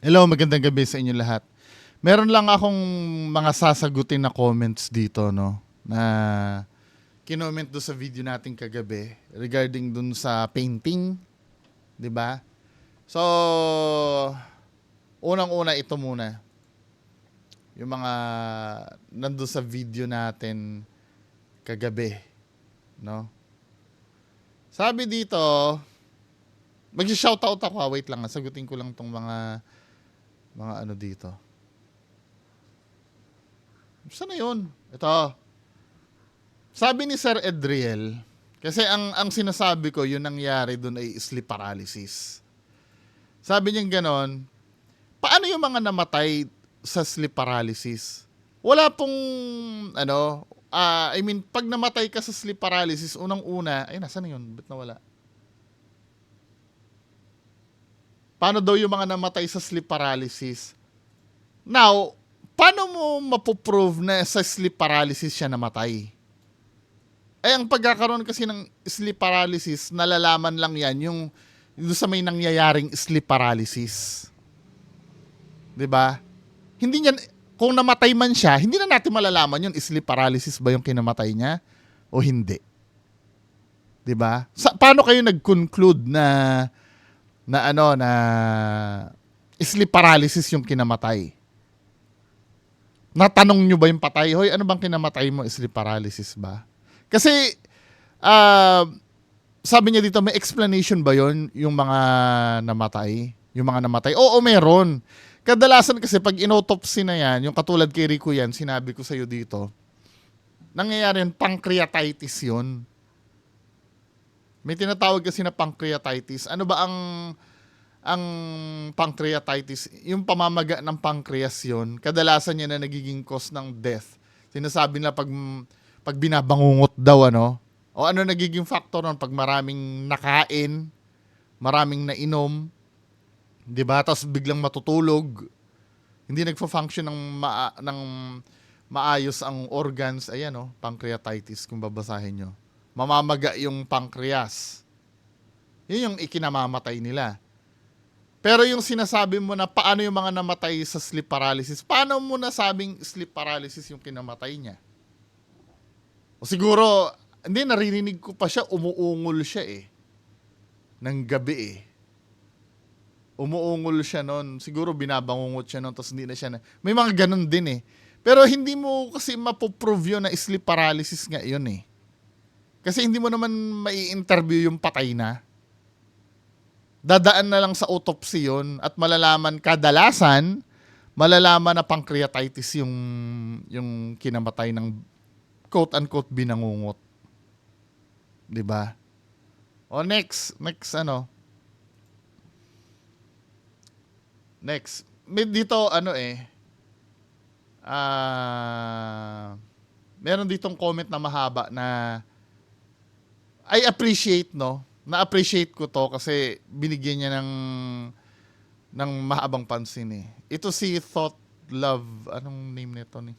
Hello, magandang gabi sa inyo lahat. Meron lang akong mga sasagutin na comments dito, no? Na kinoment do sa video natin kagabi regarding dun sa painting, 'di ba? So, unang-una ito muna. Yung mga nandun sa video natin kagabi, no? Sabi dito, mag-shoutout ako, wait lang, sagutin ko lang tong mga ano dito. Saan na yun? Ito. Sabi ni Sir Edriel, kasi ang sinasabi ko, yung nangyari doon ay sleep paralysis. Sabi niya ganon, paano yung mga namatay sa sleep paralysis? Wala pong, pag namatay ka sa sleep paralysis, unang-una, ay, nasaan na yun? Ba't nawala? Paano daw yung mga namatay sa sleep paralysis? Now, paano mo mapoprove na sa sleep paralysis siya namatay? Ang pagkakaroon kasi ng sleep paralysis, nalalaman lang yan yung sa may nangyayaring sleep paralysis. 'Di ba? Hindi niya, kung namatay man siya, hindi na natin malalaman yun, sleep paralysis ba yung kinamatay niya o hindi. 'Di ba? Paano kayo nag-conclude na sleep paralysis yung kinamatay? Natanong nyo ba yung patay? Hoy, ano bang kinamatay mo? Sleep paralysis ba? Kasi, sabi niya dito, may explanation ba yon yung mga namatay? Yung mga namatay? Oo, meron. Kadalasan kasi pag inautopsy na yan, yung katulad kay Rico yan, sinabi ko sa'yo dito, nangyayari yung pancreatitis yun. May tinatawag kasi na pancreatitis. Ano ba ang pancreatitis? Yung pamamaga ng pancreas yun, kadalasan yan na nagiging cause ng death. Sinasabi na pag binabangungot daw, ano? O ano nagiging factor nun? Pag maraming nakain, maraming nainom, di ba? Tapos biglang matutulog, hindi nagfa-function ng maayos ang organs. Ayan, no? Pancreatitis, kung babasahin nyo. Mamamaga yung pancreas. Yun yung ikinamamatay nila. Pero yung sinasabi mo na paano yung mga namatay sa sleep paralysis, paano mo nasabing sleep paralysis yung kinamatay niya? O siguro, hindi, naririnig ko pa siya, umuungol siya eh. Ng gabi eh. Umuungol siya noon. Siguro binabangungot siya noon, tapos hindi na siya na. May mga ganun din eh. Pero hindi mo kasi mapoprove yun na sleep paralysis nga yun eh. Kasi hindi mo naman mai-interview yung patay na. Dadaan na lang sa autopsy yun at malalaman na pancreatitis yung kinamatay ng quote-unquote binangungot. 'Di ba? O next Next. May dito meron ditong comment na mahaba na I appreciate, no? Na-appreciate ko to kasi binigyan niya ng mahabang pansin eh. Ito si Thought Love, anong name nito ni?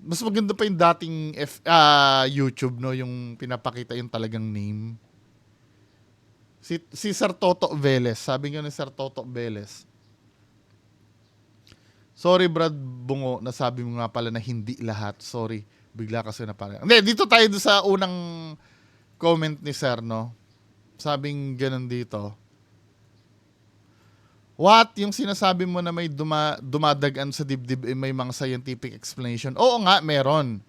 Mas maganda pa yung dating YouTube, no, yung pinapakita yung talagang name. Si Sir Toto Velez, sabi nga ni Sir Toto Velez. Sorry Brad Bungo, nasabi mo nga pala na hindi lahat. Sorry, bigla kasi na pala. Hindi, dito tayo sa unang comment ni Sir, no? Sabing ganun dito. What? Yung sinasabi mo na may dumadagan sa dibdib may mga scientific explanation. Oo nga, meron.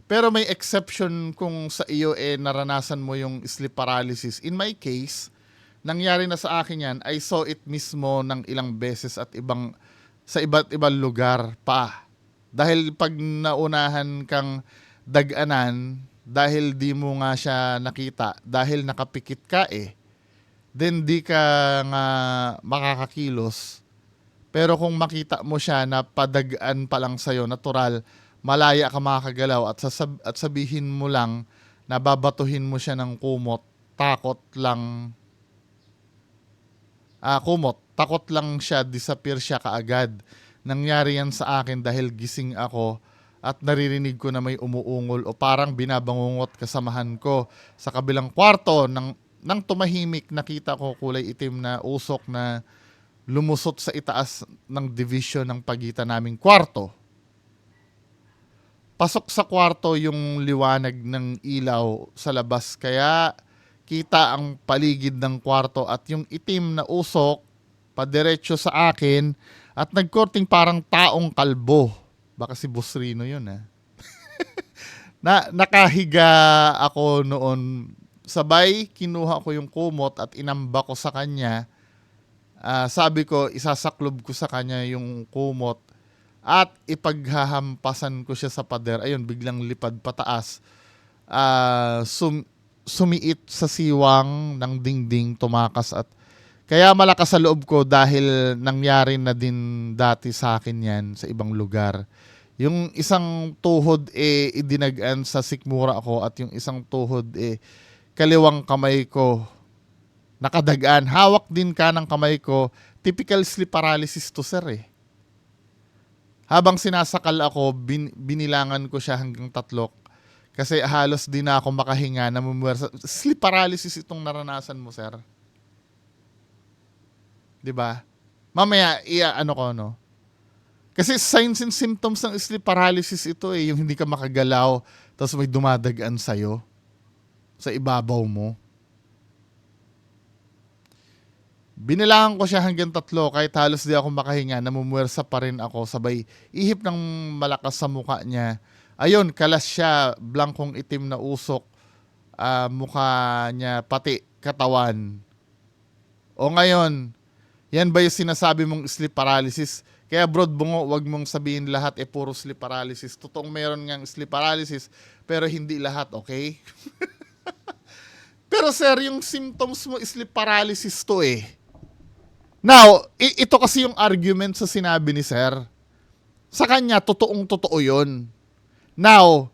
Pero may exception kung sa iyo naranasan mo yung sleep paralysis. In my case, nangyari na sa akin yan, I saw it mismo ng ilang beses at sa iba't ibang lugar pa. Dahil pag naunahan kang daganan, dahil di mo nga siya nakita, dahil nakapikit ka then di ka nga makakakilos. Pero kung makita mo siya na padagaan pa lang sa'yo, natural, malaya ka makakagalaw at sabihin mo lang na babatuhin mo siya ng kumot, takot lang siya, disappear siya kaagad. Nangyari yan sa akin dahil gising ako at naririnig ko na may umuungol o parang binabangungot kasamahan ko sa kabilang kwarto. Nang tumahimik, nakita ko kulay itim na usok na lumusot sa itaas ng division ng pagitan naming kwarto. Pasok sa kwarto yung liwanag ng ilaw sa labas, kaya kita ang paligid ng kwarto at yung itim na usok padiretso sa akin at nagkorting parang taong kalbo. Baka si Boss Rino yun nakahiga ako noon. Sabay kinuha ko yung kumot at inamba ko sa kanya. Sabi ko, isasaklob ko sa kanya yung kumot at ipaghahampasan ko siya sa pader. Ayun, biglang lipad pataas. Sumiit sa siwang ng dingding, tumakas at kaya malakas sa loob ko dahil nangyari na din dati sa akin yan sa ibang lugar. Yung isang tuhod idinagaan sa sikmura ko at yung isang tuhod kaliwang kamay ko nakadagaan. Hawak din kanang kamay ko. Typical sleep paralysis to, sir Habang sinasakal ako, binilangan ko siya hanggang 3 kasi halos di na ako makahinga, namumuwersa. Sleep paralysis itong naranasan mo, sir. 'Di ba? Mamaya ano ko no. Kasi signs and symptoms ng sleep paralysis ito yung hindi ka makagalaw, tapos may dumadagaan sa'yo sa ibabaw mo. Binilangan ko siya hanggang 3 kahit halos di ako makahinga, namumuwersa pa rin ako, sabay ihip ng malakas sa mukha niya. Ayun, kalas siya, blankong itim na usok, mukha niya, pati katawan. O ngayon, yan ba yung sinasabi mong sleep paralysis? Kaya Brod Bungo, wag mong sabihin lahat puro sleep paralysis. Totoong meron ngang sleep paralysis, pero hindi lahat, okay? Pero sir, yung symptoms mo sleep paralysis to Now, ito kasi yung argument sa sinabi ni sir. Sa kanya, totoong-totoo yun. Now,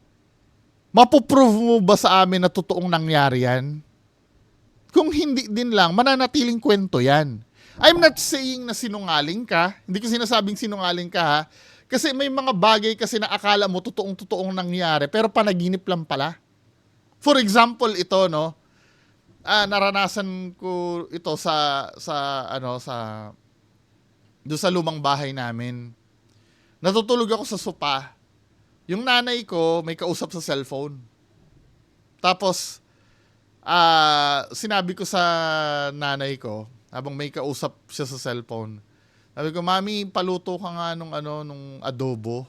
mapuprove mo ba sa amin na totoong nangyari yan? Kung hindi din lang, mananatiling kwento yan. I'm not saying na sinungaling ka. Hindi ko sinasabing sinungaling ka ha. Kasi may mga bagay kasi na akala mo totoong-totoong nangyari, pero panaginip lang pala. For example, ito no, naranasan ko ito doon sa lumang bahay namin. Natutulog ako sa sopa. Yung nanay ko may kausap sa cellphone. Tapos sinabi ko sa nanay ko habang may kausap siya sa cellphone. Sabi ko, "Mami, paluto ka nga nung adobo."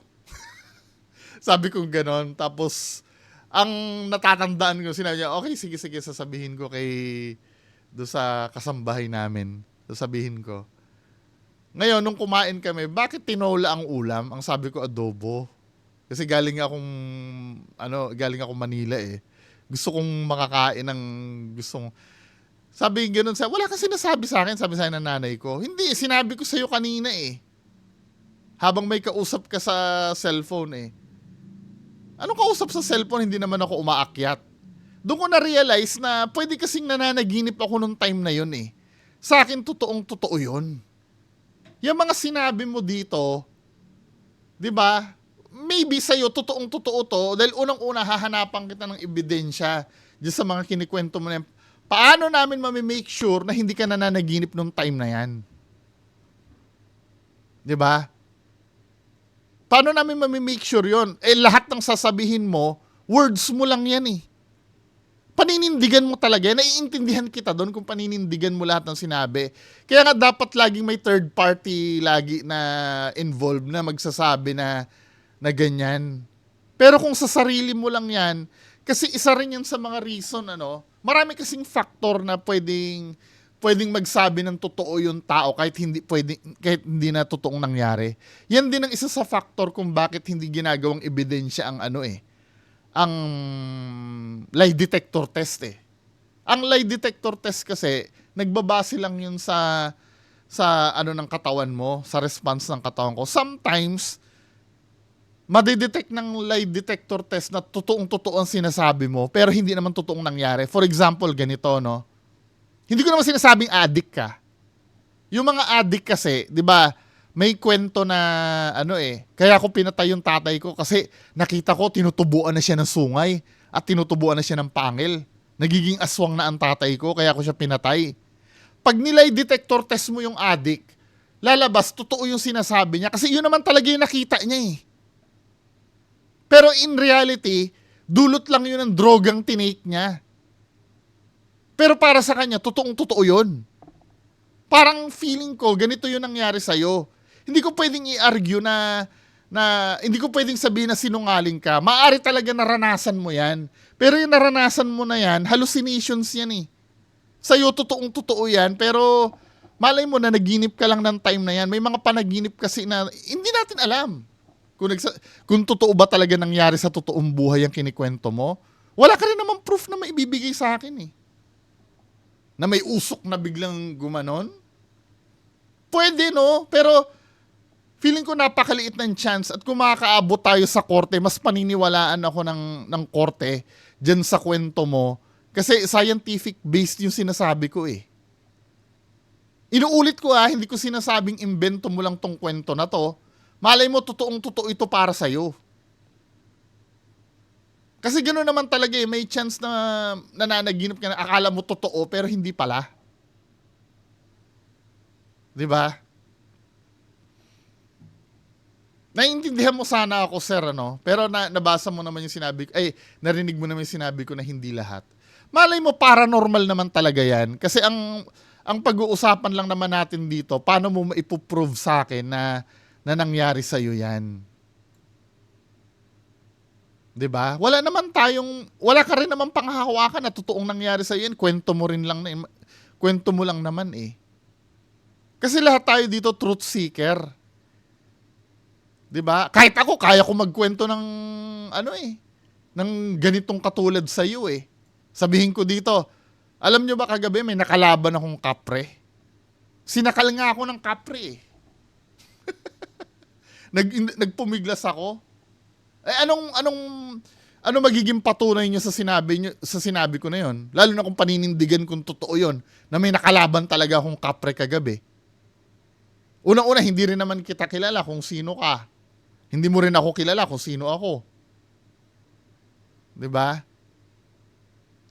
Sabi ko gano'n. Tapos ang natatandaan ko, sinabi niya, "Okay, sige, sasabihin ko doon sa kasambahay namin. Sasabihin ko." Ngayon, nung kumain kami, bakit tinola ang ulam? Ang sabi ko, adobo. Kasi galing akong Manila Gusto kong makakain ng sabi gano'n siya, "Wala kang sinasabi sa akin," sabi sa ng nanay ko. "Hindi, sinabi ko sa'yo kanina Habang may kausap ka sa cellphone Anong kausap sa cellphone? Hindi naman ako umaakyat." Doon ko na-realize na pwede kasing nananaginip ako nung time na yun Sa akin, totoong-totoo yun. Yung mga sinabi mo dito, di ba? Maybe sa'yo, totoong-totoo to, dahil unang-una, hahanapan kita ng ebidensya dyan sa mga kinikwento mo na yan. Paano namin mamimake sure na hindi ka nananaginip nung time na yan? Di ba? Paano namin mamimake sure yun? Lahat ng sasabihin mo, words mo lang yan Paninindigan mo talaga. Naiintindihan kita doon kung paninindigan mo lahat ng sinabi. Kaya nga dapat laging may third party lagi na involved na magsasabi na ganyan. Pero kung sa sarili mo lang yan, kasi isa rin yan sa mga reason, marami kasing factor na pwedeng magsabi ng totoo yung tao kahit hindi na totoong nangyari. Yan din ang isa sa factor kung bakit hindi ginagawang ebidensya ang ang lie detector test Ang lie detector test kasi nagbabase lang yun sa ng katawan mo, sa response ng katawan ko. Sometimes madidetect ng lie detector test na totoong-totoo ang sinasabi mo pero hindi naman totoong nangyari. For example, ganito Hindi ko naman sinasabing addict ka. Yung mga addict kasi, 'di ba, may kwento na kaya ako pinatay yung tatay ko kasi nakita ko tinutubuan na siya ng sungay at tinutubuan na siya ng pangil. Nagiging aswang na ang tatay ko kaya ko siya pinatay. Pag nilay detector test mo yung addict, lalabas, totoo yung sinasabi niya. Kasi yun naman talaga yung nakita niya eh. Pero in reality, dulot lang yun ng drogang tinake niya. Pero para sa kanya, totoong-totoo yun. Parang feeling ko, ganito yun nangyari sa'yo. Hindi ko pwedeng i-argue na hindi ko pwedeng sabihin na sinungaling ka. Maaari talaga naranasan mo yan. Pero yung naranasan mo na yan, hallucinations yan eh. Sa'yo, totoong-totoo yan, pero malay mo na naginip ka lang ng time na yan. May mga panaginip kasi na hindi natin alam. Kung totoo ba talaga nangyari sa totoong buhay ang kinikwento mo, wala ka rin naman proof na maibibigay sa akin eh. Na may usok na biglang gumanon. Pwede no, pero feeling ko napakaliit ng chance at kung makakaabot tayo sa korte, mas paniniwalaan ako ng korte dyan sa kwento mo. Kasi scientific based yung sinasabi ko eh. Inuulit ko hindi ko sinasabing imbento mo lang tong kwento na to. Malay mo, totoong-totoo ito para sa'yo. Kasi gano'n naman talaga eh, may chance na nananaginip ka na akala mo totoo pero hindi pala. 'Di ba? Naiintindihan mo sana ako, sir, ano? Pero nabasa mo naman yung sinabi ko, narinig mo naman yung sinabi ko na hindi lahat. Malay mo, paranormal naman talaga yan. Kasi ang pag-uusapan lang naman natin dito, paano mo maipoprove sa akin na nangyari sa'yo yan. 'Di ba? Wala ka rin naman panghahawakan na totoong nangyari sa iyo. Kwento mo lang naman eh. Kasi lahat tayo dito truth seeker. 'Di ba? Kahit ako kaya ko magkwento ng ng ganitong katulad sa iyo eh. Sabihin ko dito, alam nyo ba kagabi may nakalaban akong kapre? Sinakal nga ako ng kapre eh. Nagpumiglas ako. Ano magiging patunay niyo sa sinabi ko na yon? Lalo na kung paninindigan kung totoo yon na may nakalaban talaga akong kapre kagabi. Unang-una, hindi rin naman kita kilala kung sino ka. Hindi mo rin ako kilala kung sino ako. 'Di ba?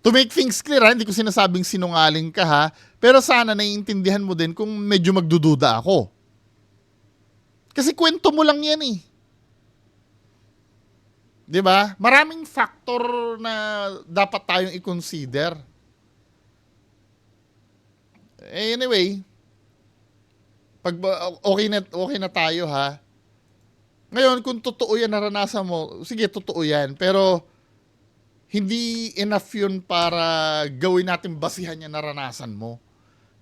To make things clear, hindi ko sinasabing sinungaling ka ha, pero sana naiintindihan mo din kung medyo magdududa ako. Kasi kwento mo lang yan eh. 'Di ba? Maraming factor na dapat tayong i-consider. Anyway, okay na tayo ha. Ngayon, kung totoo yan naranasan mo, sige, totoo yan. Pero hindi enough yun para gawin natin basihan yung naranasan mo.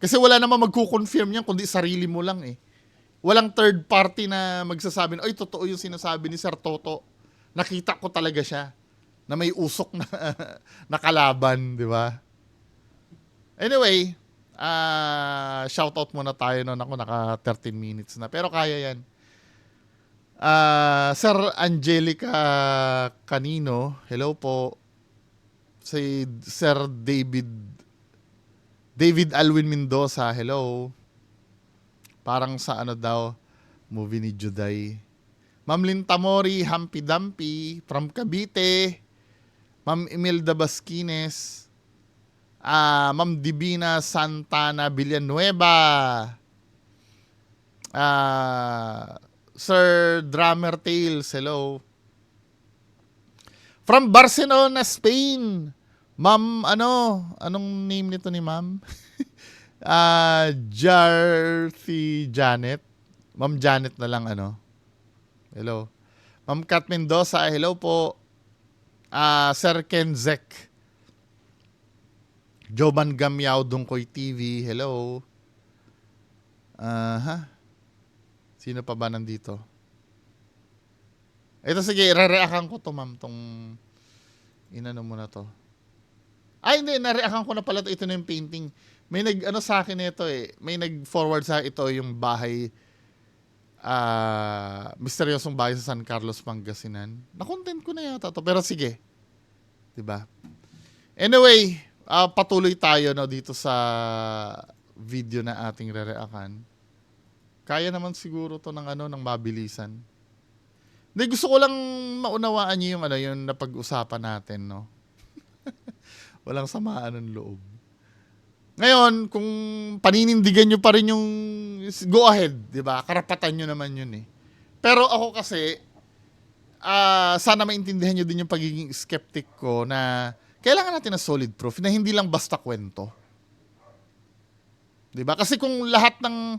Kasi wala namang magkukonfirm yan kundi sarili mo lang eh. Walang third party na magsasabi na, totoo yung sinasabi ni Sir Toto. Nakita ko talaga siya na may usok na nakalaban, di ba? Anyway, shoutout muna tayo noon. Ako naka 13 minutes na. Pero kaya yan. Sir Angelica Canino, hello po. Si Sir David Alwin Mendoza, hello. Parang sa daw, movie ni Juday. Ma'am Linta Mori, Humpy Dumpy, from Cavite. Ma'am Imelda Basquines. Ma'am Divina Santana Villanueva. Sir Drummer Tales, hello. From Barcelona, Spain. Ma'am, anong name nito ni ma'am? Jarthy Janet. Ma'am Janet na lang, Hello. Ma'am Kat Mendoza, hello po. Sir Kenzek. Joban Gamyao Dungkoy TV, hello. Sino pa ba nandito? Ito sige, re-reactan ko to ma'am, tong mo na to. Hindi, na-reactan ko na pala to. Ito na yung painting. May sa akin ito eh. May nag-forward sa ito yung bahay, misteryosong bahay sa San Carlos, Pangasinan. Na-content ko na yata to, pero sige. 'Di ba? Anyway, patuloy tayo dito sa video na ating re-reactan. Kaya naman siguro to ng mabilisan. Hindi, gusto ko lang maunawaan niyo yung yung napag-usapan natin, no? Walang samaan ng loob. Ngayon, kung paninindigan nyo pa rin yung go ahead, di ba? Karapatan nyo naman yun eh. Pero ako kasi, sana maintindihan nyo din yung pagiging skeptic ko na kailangan natin ng solid proof na hindi lang basta kwento. Di ba? Kasi kung lahat ng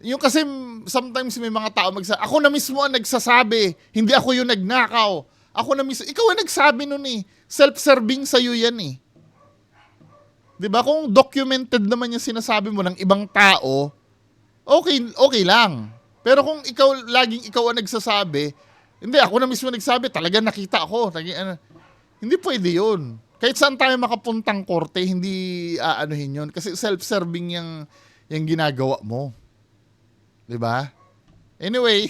yung kasi sometimes may mga tao ako na mismo ang nagsasabi, hindi ako yung nagnakaw. Ako na mismo, ikaw ang nagsabi nun eh. Self-serving sa'yo yan eh. 'Di ba? Kung documented naman yung sinasabi mo ng ibang tao, okay lang. Pero kung laging ikaw ang nagsasabi, hindi, ako na mismo nagsabi, talaga nakita ako. Hindi pwede yun. Kahit saan tayo makapuntang korte, hindi aanuhin yun. Kasi self-serving yung ginagawa mo. 'Di ba? Anyway,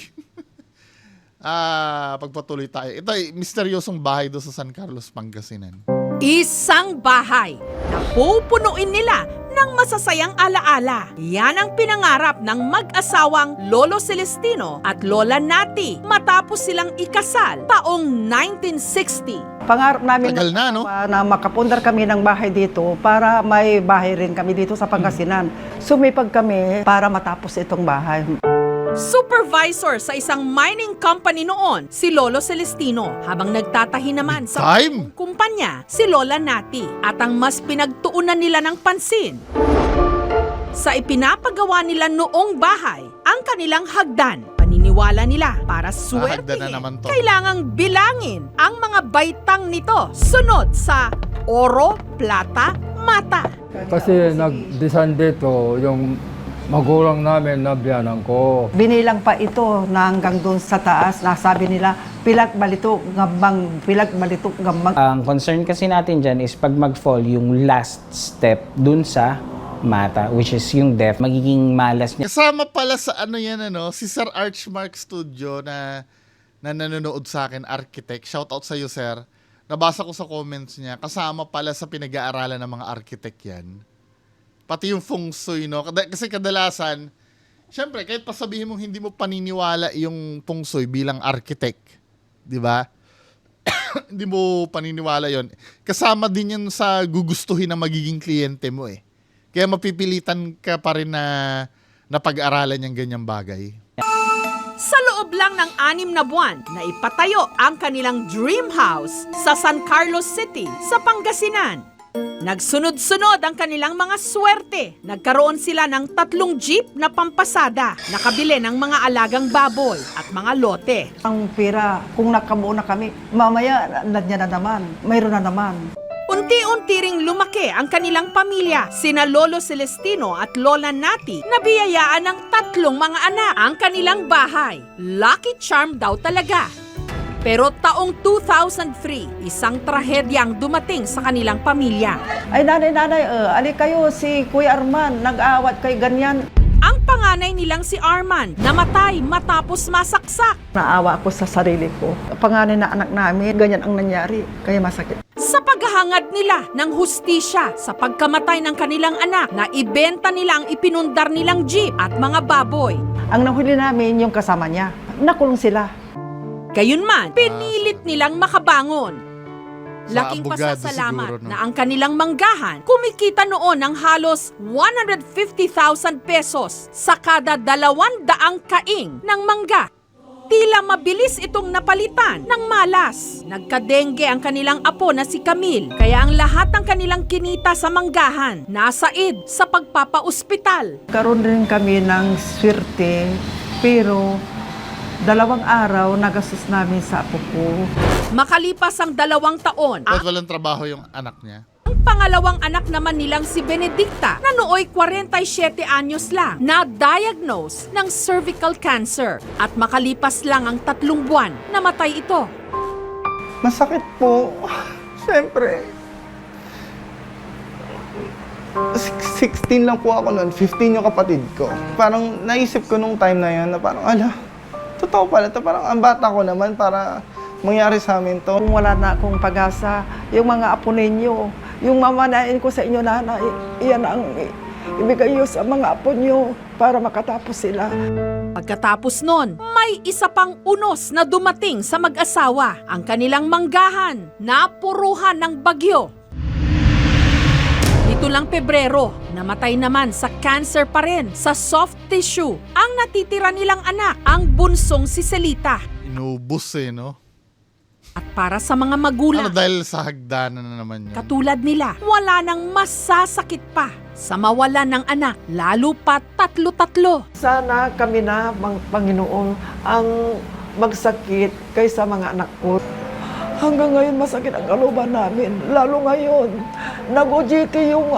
pagpatuloy tayo. Ito ay misteryosong bahay doon sa San Carlos, Pangasinan. Isang bahay na pupunuin nila ng masasayang alaala. Yan ang pinangarap ng mag-asawang Lolo Celestino at Lola Nati matapos silang ikasal taong 1960. Pangarap namin Tagal na, no? na makapundar kami ng bahay dito para may bahay rin kami dito sa Pangasinan. Sumipag kami para matapos itong bahay. Supervisor sa isang mining company noon, si Lolo Celestino, habang nagtatahi naman sa Time! kumpanya, si Lola Nati. At ang mas pinagtuunan nila ng pansin, sa ipinapagawa nila noong bahay, ang kanilang hagdan. Paniniwala nila para hagdan na swertihin, naman to. kailangang bilangin ang mga baitang nito sunod sa oro, plata, mata. Kasi nag-design dito yung magulang namin na biyanan ko. Binilang pa ito na hanggang doon sa taas. Nasabi nila, pilag balito gambang. Ang concern kasi natin dyan is pag mag-fall yung last step dun sa mata, which is yung death, magiging malas niya. Kasama pala sa si Sir Archmark Studio na nanonood sa akin, architect. Shoutout sa iyo, sir. Nabasa ko sa comments niya, kasama pala sa pinag-aaralan ng mga architect yan. Pati yung feng shui, no? Kasi kadalasan, syempre, kahit pasabihin mong hindi mo paniniwala yung feng shui bilang architect, di ba? Hindi mo paniniwala yon. Kasama din yan sa gugustuhin ng magiging kliyente mo eh. Kaya mapipilitan ka pa rin na pag-aralan yung ganyang bagay. Sa loob lang ng 6 na buwan na ipatayo ang kanilang dream house sa San Carlos City sa Pangasinan. Nagsunod-sunod ang kanilang mga swerte. Nagkaroon sila ng 3 jeep na pampasada, nakabili ng mga alagang baboy at mga lote. Ang pera, kung nakabuo na kami, mamaya nandiyan na naman, mayroon na naman. Unti-unti ring lumaki ang kanilang pamilya. Sina Lolo Celestino at Lola Nati nabiyayaan ng 3 mga anak. Ang kanilang bahay, lucky charm daw talaga. Pero taong 2003, isang trahedya ang dumating sa kanilang pamilya. Ay nanay, ali kayo, si Kuya Arman, nag-aawat kay ganyan. Ang panganay nilang si Arman namatay matapos masaksak. Naawa ako sa sarili ko. Panganay na anak namin, ganyan ang nangyari, kaya masakit. Sa paghahangad nila ng hustisya sa pagkamatay ng kanilang anak na ibenta nila ang ipinundar nilang jeep at mga baboy. Ang nahuli namin yung kasama niya, nakulong sila. Gayunman, pinilit nilang makabangon. Sa Laking abogado pasasalamat siguro, no? na ang kanilang manggahan kumikita noon ng halos 150,000 pesos sa kada 200 kaing ng mangga. Tila mabilis itong napalitan ng malas. Nagkadengge ang kanilang apo na si Camille, kaya ang lahat ng kanilang kinita sa manggahan nasaid sa pagpapaospital. Karoon rin kami ng swerte, pero 2 araw nagastos namin sa apo ko. Makalipas ang 2 taon, Ba't walang trabaho yung anak niya? ang pangalawang anak naman nilang si Benedicta na nooy 47 anyos lang na-diagnose ng cervical cancer at makalipas lang ang 3 buwan, namatay ito. Masakit po. Siyempre. 16 lang po ako noon, 15 yung kapatid ko. Parang naisip ko nung time na yun na parang, totoo pala to. Parang ang bata ko naman para mangyari sa amin to. Kung wala na akong pag-asa, yung mga apo ninyo, yung mamanain ko sa inyo nanay, iyan ang ibigay nyo sa mga apo nyo para makatapos sila. Pagkatapos nun, may isa pang unos na dumating sa mag-asawa. Ang kanilang manggahan, napuruhan ng bagyo. Nito lang Pebrero, namatay naman sa cancer pa rin sa soft tissue ang natitira nilang anak, ang bunsong si Celita. Inubos no? At para sa mga magulang, Dahil sa hagdanan na naman yun. katulad nila, wala nang masasakit pa sa mawalan ng anak, lalo pa tatlo-tatlo. Sana kami na, Panginoon, ang magsakit kaysa mga anak ko. Hanggang ngayon masakit ang kalooban namin. Lalo ngayon, nag-OJT yung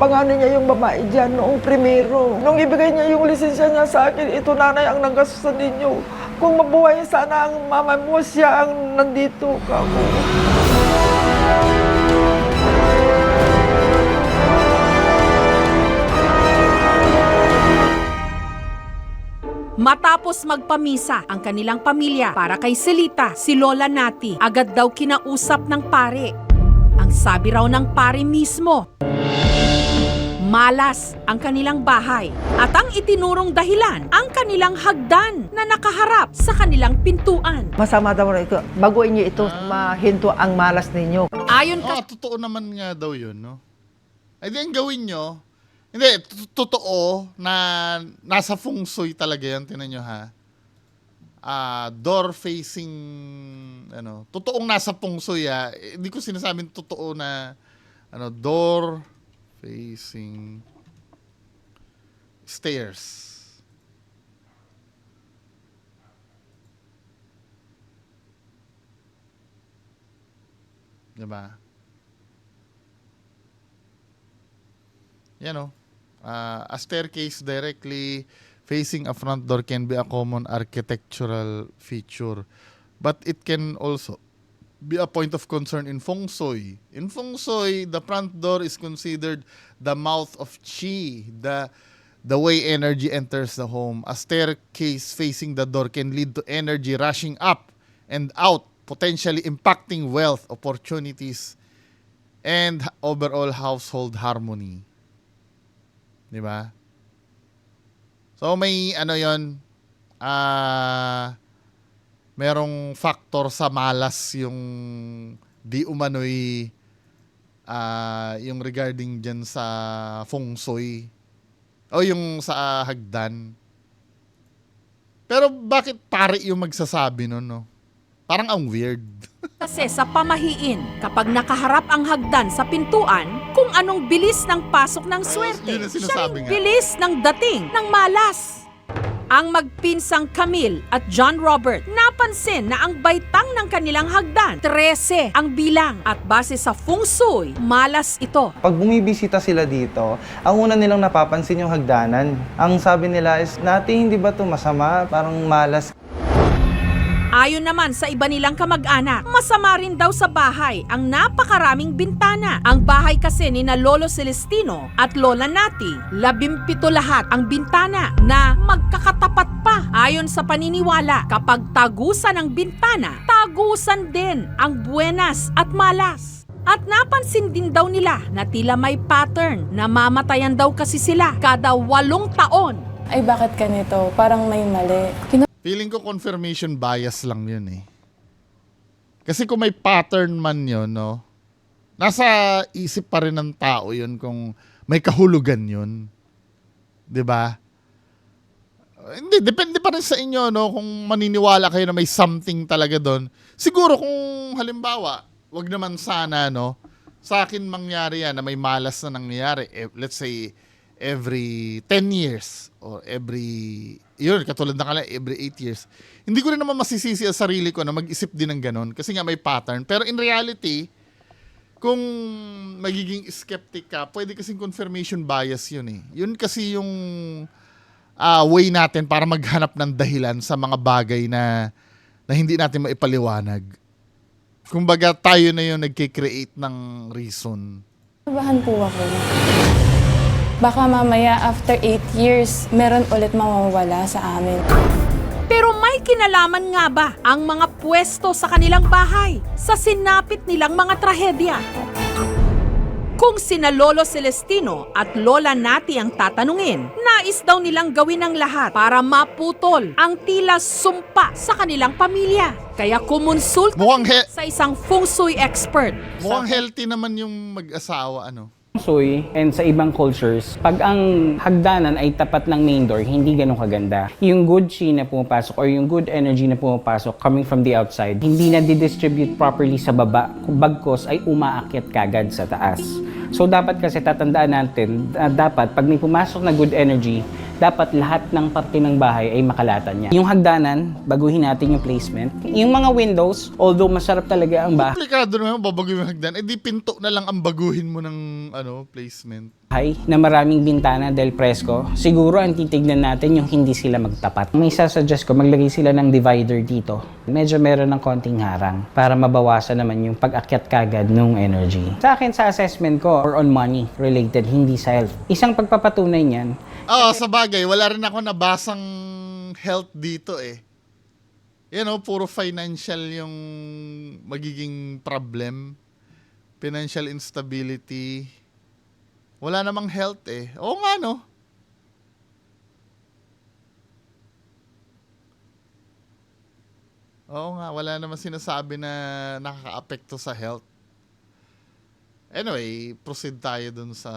pangalan niya yung babae dyan noong primero. Nung ibigay niya yung lisensya niya sa akin, ito nanay ang nanggastusan ninyo. Kung mabuhay sana ang mama mo, siya ang nandito ka mo. Matapos magpamisa ang kanilang pamilya para kay Celita, si Lola Nati agad daw kinausap ng pare. Ang sabi raw ng pare mismo, malas ang kanilang bahay at ang itinurong dahilan ang kanilang hagdan na nakaharap sa kanilang pintuan. Masama daw ito. Baguhin niyo ito, mahinto ang malas ninyo. Ayon Totoo naman nga daw yun, no? Ay, di ang gawin nyo. Hindi, totoo na nasa feng shui talaga yan, tinan nyo ha. Door facing, totoong nasa feng shui ha. Hindi ko sinasabing totoo na, door facing stairs. Diba? Yan a staircase directly facing a front door can be a common architectural feature, but it can also be a point of concern in feng shui. In feng shui, the front door is considered the mouth of qi, the way energy enters the home. A staircase facing the door can lead to energy rushing up and out, potentially impacting wealth, opportunities, and overall household harmony. Di ba? So may merong factor sa malas yung di umano'y yung regarding dyan sa feng shui o yung sa hagdan. Pero bakit pare yung magsasabi nun, no? Parang ang weird. kasi sa pamahiin, kapag nakaharap ang hagdan sa pintuan, kung anong bilis ng pasok ng swerte, Yun ang siya sinasabi ring nga. bilis ng dating ng malas. Ang magpinsang Camille at John Robert napansin na ang baitang ng kanilang hagdan, 13 ang bilang at base sa feng shui, malas ito. Pag bumibisita sila dito, ang una nilang napapansin yung hagdanan. Ang sabi nila is, hindi ba ito masama? Parang malas. Ayon naman sa iba nilang kamag-anak, masama rin daw sa bahay ang napakaraming bintana. Ang bahay kasi ni na Lolo Celestino at Lola Nati, 17 lahat ang bintana na magkakatapat pa. Ayon sa paniniwala, kapag tagusan ang bintana, tagusan din ang buenas at malas. At napansin din daw nila na tila may pattern na mamatayan daw kasi sila kada 8 taon. Ay, bakit ganito? Parang may mali. Feeling ko confirmation bias lang yun eh. Kasi kung may pattern man yun, no? Nasa isip pa rin ng tao yun kung may kahulugan yun. 'Di ba? Hindi, depende pa rin sa inyo, no? Kung maniniwala kayo na may something talaga doon. Siguro kung halimbawa, wag naman sana, no? Sa akin mangyari yan na may malas na nangyayari. Let's say, every 10 years or katulad na every 8 years. Hindi ko rin naman masisisi ang sarili ko na mag-isip din ng ganun kasi nga may pattern. Pero in reality, kung magiging skeptic ka, pwede kasing confirmation bias yun eh. Yun kasi yung way natin para maghanap ng dahilan sa mga bagay na hindi natin maipaliwanag. Kumbaga tayo na yung nagkikreate ng reason. Nabahan po ako. Baka mamaya after 8 years, meron ulit mawawala sa amin. Pero may kinalaman nga ba ang mga pwesto sa kanilang bahay sa sinapit nilang mga trahedya? Kung sina Lolo Celestino at Lola Nati ang tatanungin, nais daw nilang gawin ang lahat para maputol ang tila sumpa sa kanilang pamilya. Kaya kumonsulta Mukhang sa isang feng shui expert. Mukhang healthy naman yung mag-asawa, Soy and sa ibang cultures, pag ang hagdanan ay tapat ng main door, hindi ganun kaganda. Yung good chi na pumapasok or yung good energy na pumapasok coming from the outside, hindi na didistribute properly sa baba, bagkos ay umaakyat kagad sa taas. So dapat kasi tatandaan natin, dapat pag may pumasok na good energy, dapat lahat ng parte ng bahay ay makalatan niya. Yung hagdanan, baguhin natin yung placement. Yung mga windows, although masarap talaga ang bahay, Komplikado naman, babaguhin mo yung hagdan. Eh di pinto na lang ang baguhin mo ng placement. na maraming bintana del fresco, siguro ang titignan natin yung hindi sila magtapat. May sasuggest ko, maglagay sila ng divider dito. Medyo meron ng konting harang para mabawasan naman yung pag-akyat kagad ng energy. Sa akin, sa assessment ko, or on money related, hindi sa health. Isang pagpapatunay niyan, Sa bagay, wala rin ako nabasang health dito eh. Puro financial yung magiging problem. Financial instability. Wala namang health eh. Oo nga no. Oo nga, wala namang sinasabi na nakaka-apekto sa health. Anyway, proceed tayo dun sa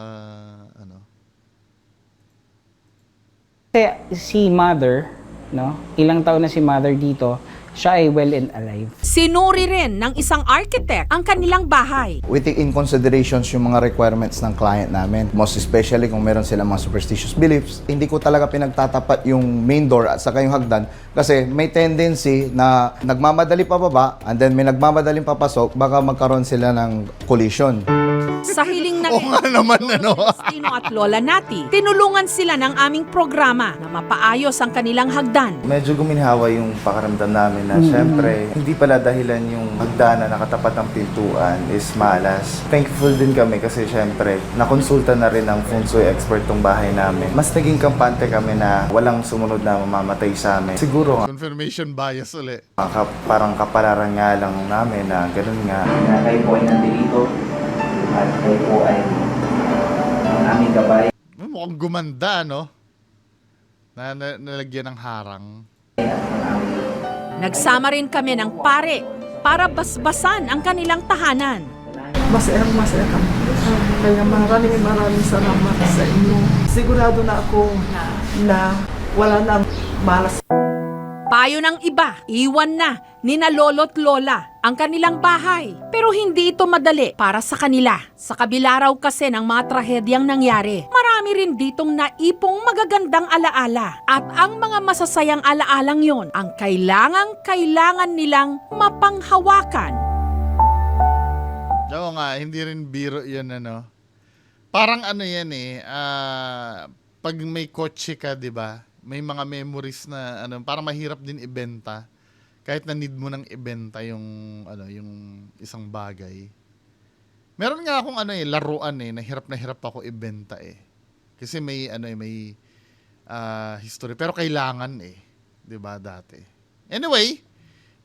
kasi si mother, no? Ilang taon na si mother dito, siya ay well and alive. Sinuri rin ng isang architect ang kanilang bahay. We take in considerations yung mga requirements ng client namin. Most especially kung meron silang mga superstitious beliefs. Hindi ko talaga pinagtatapat yung main door at saka yung hagdan kasi may tendency na nagmamadali pababa and then may nagmamadaling papasok, baka magkaroon sila ng collision. Sa hiling ng Oo nga naman, Tino at Lola Nati, tinulungan sila ng aming programa na mapaayos ang kanilang hagdan. Medyo guminhawa yung pakaramdam namin na syempre, hindi pala dahilan yung hagdanan na katapat ng pintuan is malas. Thankful din kami kasi syempre, nakonsulta na rin ng feng shui expert tong bahay namin. Mas naging kampante kami na walang sumunod na mamamatay sa amin. Siguro confirmation bias uli. parang kapalaran nga lang namin na ganun nga. Na kayo po ay nandito at kayo po ay ang aming gabay. Mukhang gumanda, no? Nalagyan ng harang. Nagsama rin kami ng pare para basbasan ang kanilang tahanan. Masaya kami. Kaya maraming salamat sa inyo. Sigurado na ako na wala nang malas. Payo ng iba, iwan na ni na lolo't lola ang kanilang bahay. Pero hindi ito madali para sa kanila. Sa kabila raw kasi ng mga trahedyang nangyari, marami rin ditong naipong magagandang alaala. At ang mga masasayang alaalang yon ang kailangan nilang mapanghawakan. Oo nga, hindi rin biro yun, Parang yan pag may kotse ka, di ba? May mga memories na parang mahirap din ibenta. Kahit na need mo nang ibenta yung isang bagay. Meron nga akong laruan na hirap ako ibenta eh. Kasi may history pero kailangan 'di ba dati. Anyway,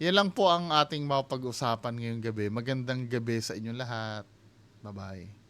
yan lang po ang ating mapag-usapan ngayong gabi. Magandang gabi sa inyong lahat. Bye-bye.